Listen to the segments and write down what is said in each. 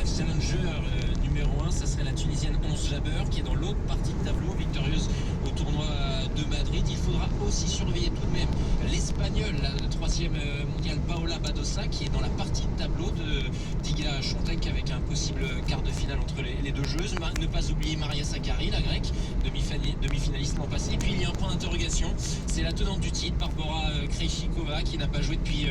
match challenger numéro 1, ça serait la Tunisienne Ons Jabeur qui est dans l'autre partie de tableau, victorieuse au tournoi de Madrid. Il faudra aussi surveiller tout de même l'Espagnole, la 3e mondiale Paola Badosa, qui est dans la partie de tableau de d'Iga Świątek avec un possible quart de finale entre les deux joueuses. Ne pas oublier Maria Sakkari, la grecque, demi-finaliste l'an passé. Et puis il y a un point d'interrogation, c'est la tenante du titre, Barbora Krejcikova, qui n'a pas joué depuis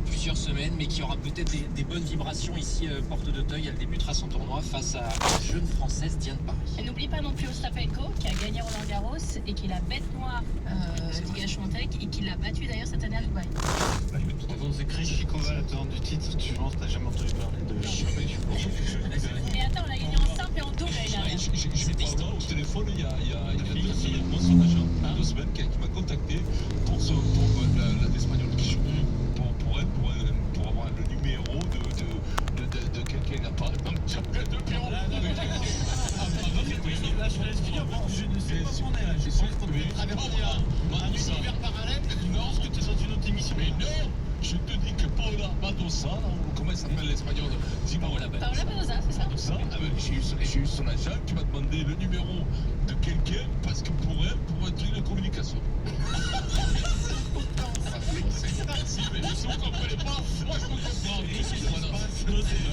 plusieurs semaines, mais qui aura peut-être des bonnes vibrations ici, porte d'Auteuil. Elle débutera son tournoi face à la jeune française Diane Paris. Et n'oublie pas non plus Ostapenko, qui a gagné Roland Garros et qui est la bête noire d'Iga Świątek et qui l'a battu d'ailleurs cette année à Dubaï. C'est Krejcikova, la tenante du titre. Tu penses que t'as jamais entendu parler de... Mais attends, on a gagné en simple et en double l'année dernière. J'ai Paola au téléphone il y a 2 mois, son agent, 2 semaines, qui m'a contacté pour l'Espagnol qui joue, pour avoir le numéro de quelqu'un qui apparaît dans le championnat de Pierrot. Là, je laisse finir. Je ne sais pas où on est là. Je pense qu'on peut traverser un univers parallèle. Non, est-ce que tu es dans une autre émission? Mais non, je te dis que Paola Badosa, comment elle s'appelle l'espagnol? Paola Badosa, c'est ça? Badosa, j'ai eu son agent qui m'a demandé le numéro de quelqu'un parce que pour elle, pour être une communication. Si, mais si on ne comprenait pas, moi je me comprends.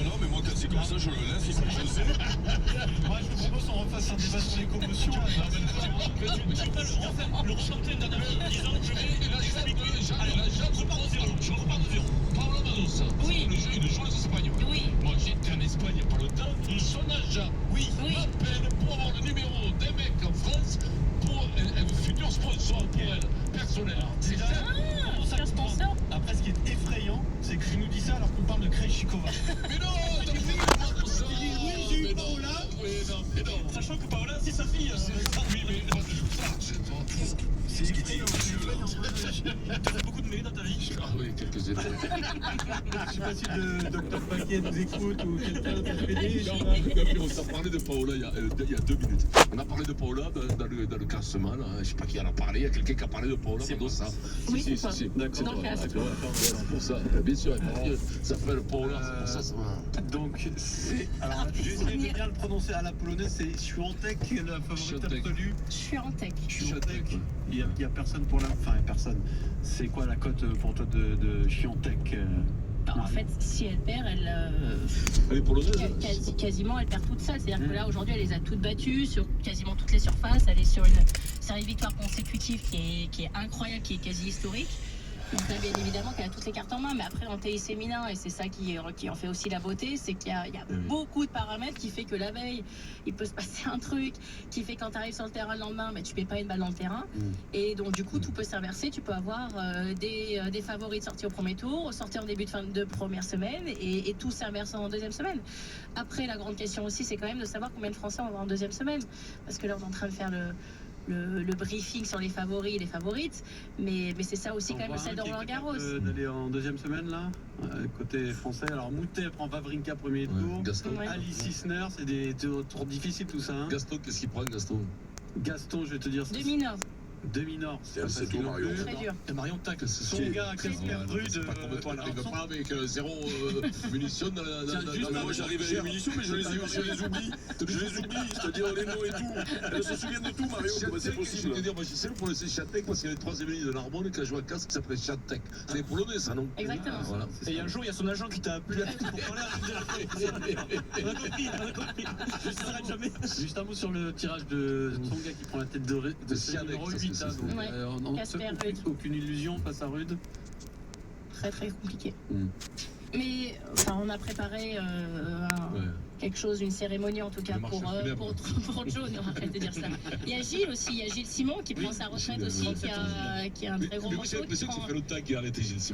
Non, mais moi quand c'est comme ça, je le laisse, il faut que je sais. Moi, je vous propose qu'on refasse un débat sur les commotions. Le ressortir d'un ami en disant je vais expliquer. Je repars de zéro. Paola Badosa, Oui. Une joueuse espagnole. Oui. Moi j'étais en Espagne il n'y a pas longtemps. Son agent, m'appelle pour avoir le numéro d'un mec en France pour un futur sponsor pour elle, personnel. C'est ça. C'est un sponsor. Après, ce qui est effrayant, c'est que tu nous dis ça alors qu'on parle de Krejcikova. Mais non, t'as vu Badosa? Tu dis oui, j'ai eu Mais non, Paola. mais non. Sachant que Paola, c'est sa fille. Oui, mais moi je joue ça. C'est effrayant. Tu as beaucoup de mets dans ta vie. Ah oui, quelques étés. Je sais pas si le docteur Paquet nous écoute ou quelqu'un d'autre SPD. On s'est parlé de Paola il y a 2 minutes. On a parlé de Paola dans le classement. Là. Je sais pas qui en a parlé. Il y a quelqu'un qui a parlé de Paola. C'est ça. Oui, c'est ça. D'accord. Dans le classement. C'est pour ça. Bien sûr. Ça s'appelle Paola. C'est pour ça. Ça va. Donc, c'est. Alors, je vais essayer de bien le prononcer à la polonaise. C'est Świątek, la favorite Świątek. absolue. Świątek. Świątek. Il y a personne pour la. Enfin, il y a personne. C'est quoi la cote pour toi de Świątek? En fait, si elle perd, Elle est polonaise. quasiment elle perd toute seule. C'est-à-dire que là, aujourd'hui, elle les a toutes battues sur quasiment toutes les surfaces. Elle est sur une série de victoires consécutives qui est incroyable, qui est quasi historique. Donc là, bien évidemment qu'elle a toutes les cartes en main, mais après en tennis féminin, et c'est ça qui en fait aussi la beauté, c'est qu'il y a beaucoup de paramètres qui fait que la veille, il peut se passer un truc, qui fait quand tu arrives sur le terrain le lendemain, mais tu mets pas une balle dans le terrain, et donc du coup tout peut s'inverser. Tu peux avoir des favoris de sortie au premier tour, sortir en début de première semaine, et tout s'inverse en deuxième semaine. Après, la grande question aussi, c'est quand même de savoir combien de Français on va avoir en deuxième semaine, parce que là on est en train de faire le briefing sur les favoris et les favorites, mais c'est ça aussi quand même celle de Roland Garros. D'aller en deuxième semaine là, côté français. Alors Moutet prend Wawrinka premier tour, Gaston. Alice Isner, c'est des tours difficiles tout ça. Hein. Gaston, qu'est-ce qu'il prend, Gaston? Gaston, je vais te dire. Demi-nord. Demi-nord. C'est assez dur, Mario. Très dur. Et Marion Tac, c'est Son gars, Casper Ruud. C'est pas comme toi, n'arrive pas avec 0 munitions dans la. Moi j'arrive avec les munitions, mais je les oublie. Je les oublie, c'est-à-dire les noms et tout. Elles se souviennent de tout, Mario, comment c'est possible? Je veux dire, moi je sais pour laisser Świątek parce qu'il y a le 3e ligne de l'Harmonie qui a joué à casque qui s'appelait Świątek. C'est les Polonais, ça, non? Exactement. Voilà. Et un jour, il y a son agent qui t'a appelé pour parler à on a compris. Je s'arrête jamais. Juste un mot sur le tirage de son gars qui prend la tête de Świątek, numéro ça, 8. c'est- Casper Ruud. Aucune illusion face à Ruud. Très très compliqué. Mais enfin, on a préparé quelque chose, une cérémonie en tout cas Le marché funèbre. pour Joe, on arrête de dire ça. Il y a Gilles aussi, il y a Gilles Simon qui prend sa retraite aussi, qui a un très gros Mais morceau. j'ai l'impression que ça fait longtemps qu'il a arrêté, Gilles Simon.